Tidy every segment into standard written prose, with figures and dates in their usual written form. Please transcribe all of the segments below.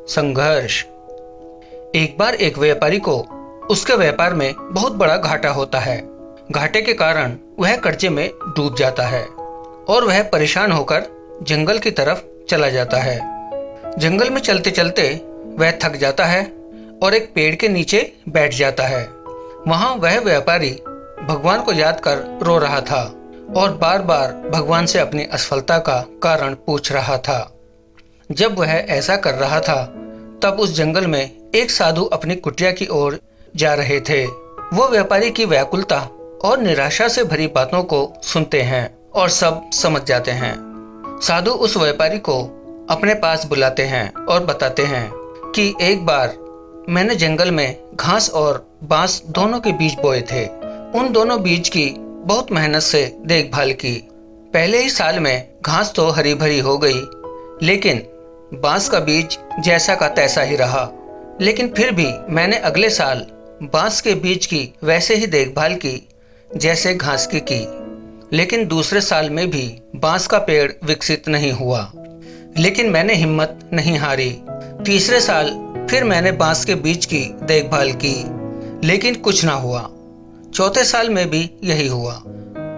संघर्ष। एक बार एक व्यापारी को उसके व्यापार में बहुत बड़ा घाटा होता है। घाटे के कारण वह कर्जे में डूब जाता है और वह परेशान होकर जंगल की तरफ चला जाता है। जंगल में चलते चलते वह थक जाता है और एक पेड़ के नीचे बैठ जाता है। वहां वह व्यापारी भगवान को याद कर रो रहा था और बार बार भगवान से अपनी असफलता का कारण पूछ रहा था। जब वह ऐसा कर रहा था तब उस जंगल में एक साधु अपनी कुटिया की ओर जा रहे थे। वो व्यापारी की व्याकुलता और निराशा से भरी बातों को सुनते हैं और सब समझ जाते हैं। साधु उस व्यापारी को अपने पास बुलाते हैं और बताते हैं कि एक बार मैंने जंगल में घास और बांस दोनों के बीज बोए थे। उन दोनों बीज की बहुत मेहनत से देखभाल की। पहले ही साल में घास तो हरी भरी हो गई, लेकिन बांस का बीज जैसा का तैसा ही रहा। लेकिन फिर भी मैंने अगले साल बांस के बीज की वैसे ही देखभाल की जैसे घास की। लेकिन दूसरे साल में भी बांस का पेड़ विकसित नहीं हुआ, लेकिन मैंने हिम्मत नहीं हारी। तीसरे साल फिर मैंने बांस के बीज की देखभाल की, लेकिन कुछ ना हुआ। चौथे साल में भी यही हुआ।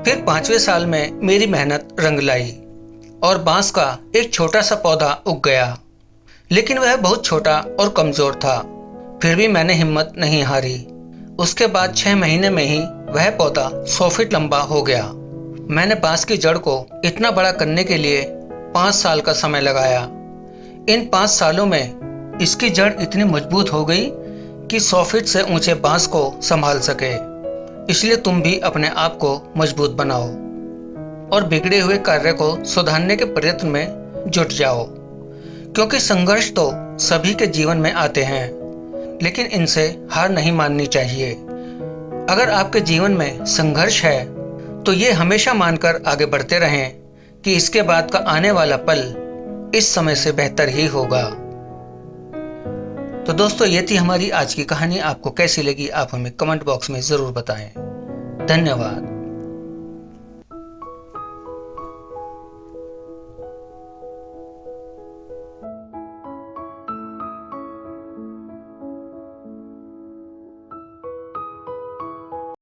फिर पांचवें साल में मेरी मेहनत रंग लाई और बांस का एक छोटा सा पौधा उग गया, लेकिन वह बहुत छोटा और कमजोर था। फिर भी मैंने हिम्मत नहीं हारी। उसके बाद 6 महीने में ही वह पौधा 100 फीट लंबा हो गया। मैंने बांस की जड़ को इतना बड़ा करने के लिए 5 साल का समय लगाया। इन 5 सालों में इसकी जड़ इतनी मजबूत हो गई कि 100 फीट से ऊंचे बांस को संभाल सके। इसलिए तुम भी अपने आप को मजबूत बनाओ और बिगड़े हुए कार्य को सुधारने के प्रयत्न में जुट जाओ, क्योंकि संघर्ष तो सभी के जीवन में आते हैं, लेकिन इनसे हार नहीं माननी चाहिए। अगर आपके जीवन में संघर्ष है तो ये हमेशा मानकर आगे बढ़ते रहें कि इसके बाद का आने वाला पल इस समय से बेहतर ही होगा। तो दोस्तों, ये थी हमारी आज की कहानी। आपको कैसी लगी आप हमें कमेंट बॉक्स में जरूर बताएं। धन्यवाद।